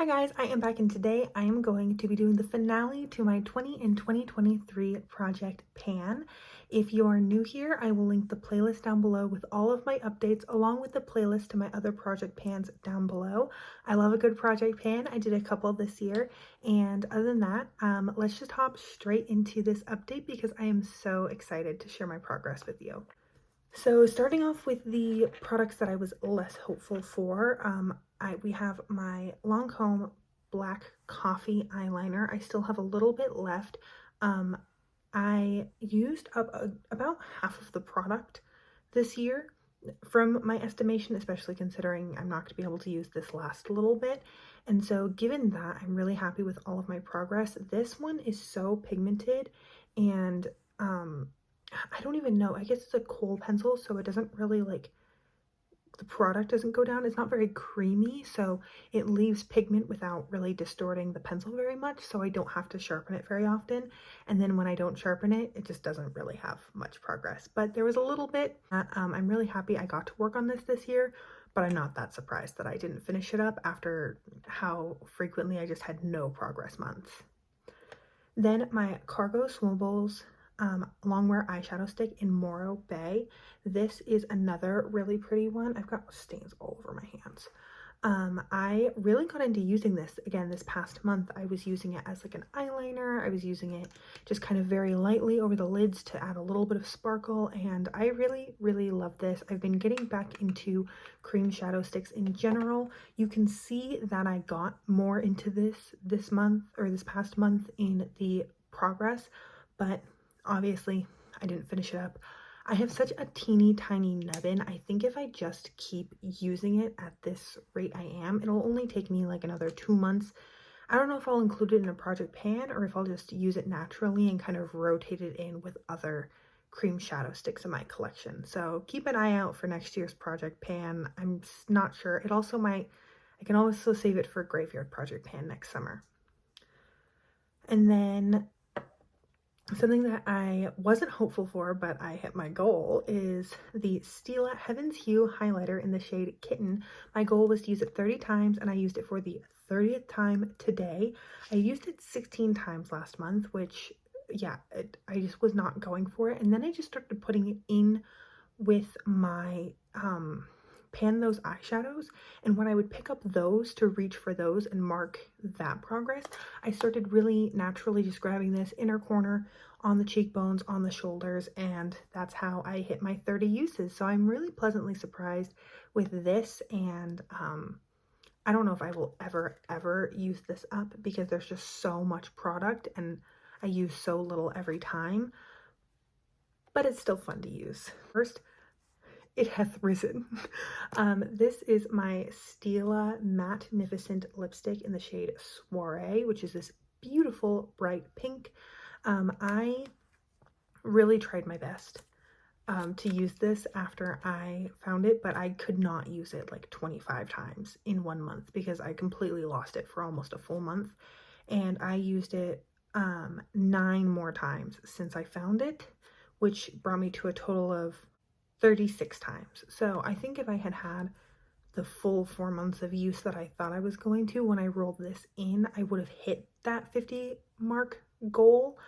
Hi guys, I am back and today I am going to be doing the finale to my 20 in 2023 Project Pan. If you are new here, I will link the playlist down below with all of my updates along with the playlist to my other Project Pans down below. I love a good Project Pan. I did a couple this year, and other than that, let's just hop straight into this update because I am so excited to share my progress with you. So starting off with the products that I was less hopeful for, we have my Lancome Black Coffee eyeliner. I still have a little bit left. I used up about half of the product this year from my estimation, especially considering I'm not going to be able to use this last little bit. And so given that, I'm really happy with all of my progress. This one is so pigmented and I don't even know. I guess it's a kohl pencil, so it doesn't really the product doesn't go down. It's not very creamy, so it leaves pigment without really distorting the pencil very much, so I don't have to sharpen it very often. And then when I don't sharpen it, it just doesn't really have much progress. But there was a little bit. I'm really happy I got to work on this year, but I'm not that surprised that I didn't finish it up after how frequently I just had no progress months. Then my Cargo Swobles Longwear eyeshadow stick in Morro Bay. This is another really pretty one. I've got stains all over my hands. I really got into using this again this past month. I was using it as like an eyeliner. I was using it just kind of very lightly over the lids to add a little bit of sparkle, and I really love this. I've been getting back into cream shadow sticks in general. You can see that I got more into this month or this past month in the progress, but obviously I didn't finish it up. I have such a teeny tiny nubbin. I think if I just keep using it at this rate I am, it'll only take me like another 2 months. I don't know if I'll include it in a Project Pan or if I'll just use it naturally and kind of rotate it in with other cream shadow sticks in my collection. So keep an eye out for next year's Project Pan. I'm not sure. It also might, I can also save it for Graveyard Project Pan next summer. And then something that I wasn't hopeful for, but I hit my goal, is the Stila Heaven's Hue highlighter in the shade Kitten. My goal was to use it 30 times, and I used it for the 30th time today. I used it 16 times last month, which, yeah, I just was not going for it. And then I just started putting it in with my pan those eyeshadows, and when I would pick up those to reach for those and mark that progress, I started really naturally just grabbing this inner corner on the cheekbones, on the shoulders, and that's how I hit my 30 uses. So I'm really pleasantly surprised with this, and I don't know if I will ever use this up because there's just so much product and I use so little every time, but it's still fun to use. First, it hath risen. This is my Stila Magnificent lipstick in the shade Soiree, which is this beautiful bright pink. I really tried my best to use this after I found it, but I could not use it like 25 times in 1 month because I completely lost it for almost a full month, and I used it 9 more times since I found it, which brought me to a total of 36 times. So I think if I had had the full 4 months of use that I thought I was going to when I rolled this in, I would have hit that 50 mark goal.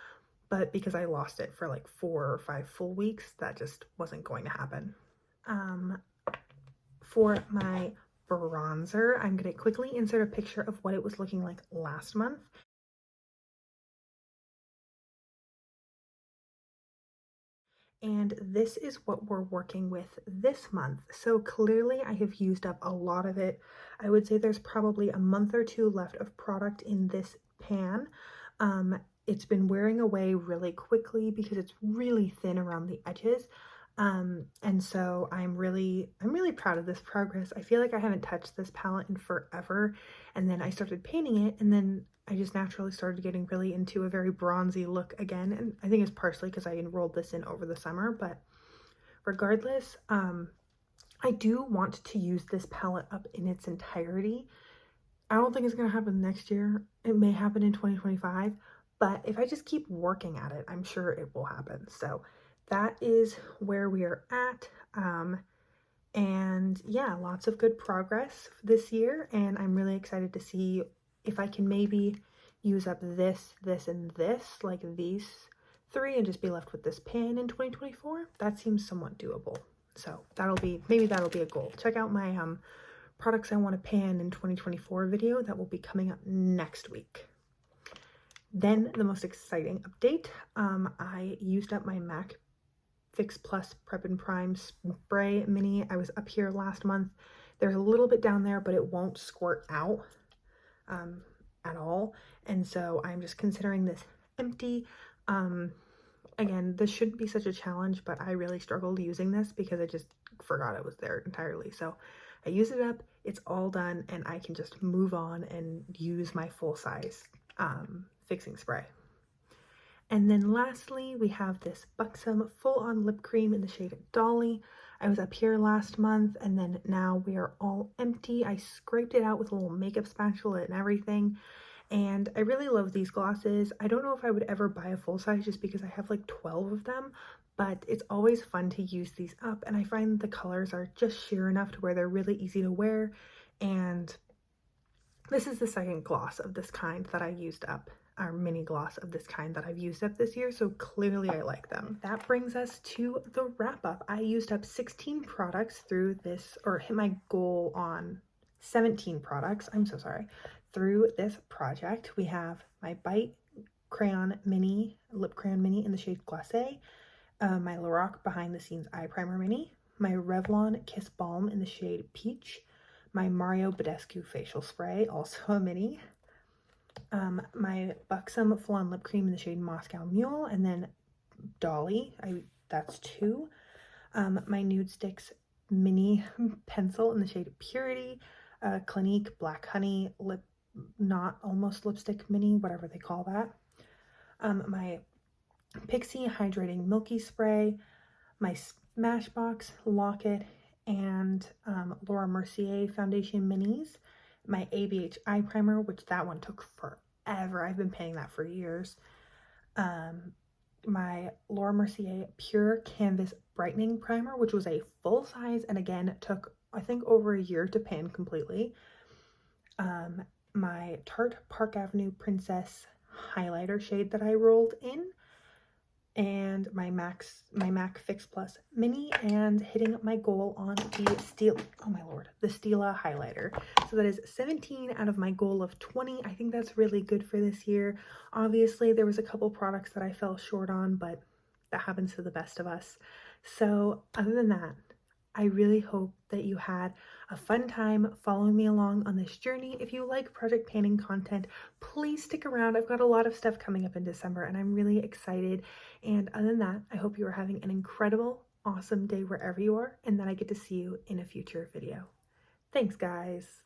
But because I lost it for like 4 or 5 full weeks, that just wasn't going to happen. For my bronzer, I'm going to quickly insert a picture of what it was looking like last month. And this is what we're working with this month. So clearly I have used up a lot of it. I would say there's probably a month or 2 left of product in this pan. It's been wearing away really quickly because it's really thin around the edges. And so I'm really proud of this progress. I feel like I haven't touched this palette in forever, and then I started painting it, and then I just naturally started getting really into a very bronzy look again, and I think it's partially because I enrolled this in over the summer, but regardless, I do want to use this palette up in its entirety. I don't think it's going to happen next year. It may happen in 2025, but if I just keep working at it, I'm sure it will happen. So that is where we are at. And yeah, lots of good progress this year, and I'm really excited to see if I can maybe use up this, and this, like these 3, and just be left with this pan in 2024, that seems somewhat doable. So maybe that'll be a goal. Check out my products I want to pan in 2024 video that will be coming up next week. Then the most exciting update, I used up my MAC Fix Plus Prep and Prime Spray Mini. I was up here last month. There's a little bit down there, but it won't squirt out at all. And so I'm just considering this empty. Again, this shouldn't be such a challenge, but I really struggled using this because I just forgot it was there entirely. So I use it up, it's all done, and I can just move on and use my full size fixing spray. And then lastly, we have this Buxom full-on lip cream in the shade Dolly. I was up here last month, and then now we are all empty. I scraped it out with a little makeup spatula and everything, and I really love these glosses. I don't know if I would ever buy a full size just because I have like 12 of them, but it's always fun to use these up, and I find the colors are just sheer enough to where they're really easy to wear. And this is the second gloss of this kind that I used up, our mini gloss of this kind that I've used up this year, so clearly I like them. That brings us to the wrap up. I used up 16 products through this, or hit my goal on 17 products, I'm so sorry, through this project. We have my Bite Crayon Mini, Lip Crayon Mini in the shade Glacé, my Lorac Behind the Scenes Eye Primer Mini, my Revlon Kiss Balm in the shade Peach, my Mario Badescu Facial Spray, also a mini, my Buxom Full-On Lip Cream in the shade Moscow Mule, and then Dolly, that's 2, my Nude Sticks Mini Pencil in the shade Purity, Clinique Black Honey Not Almost Lipstick Mini, whatever they call that, my Pixi Hydrating Milky Spray, my Smashbox Locket, and Laura Mercier Foundation Minis, my ABH Eye Primer, which that one took forever. I've been paying that for years. My Laura Mercier Pure Canvas Brightening Primer, which was a full size, and again, took, I think, over a year to pan completely. My Tarte Park Avenue Princess highlighter shade that I rolled in, and my MAC Fix Plus Mini, and hitting my goal on the the Stila highlighter. So that is 17 out of my goal of 20. I think that's really good for this year. Obviously, there was a couple products that I fell short on, but that happens to the best of us. So other than that, I really hope that you had a fun time following me along on this journey. If you like project panning content, please stick around. I've got a lot of stuff coming up in December, and I'm really excited. And other than that, I hope you are having an incredible, awesome day wherever you are, and that I get to see you in a future video. Thanks, guys.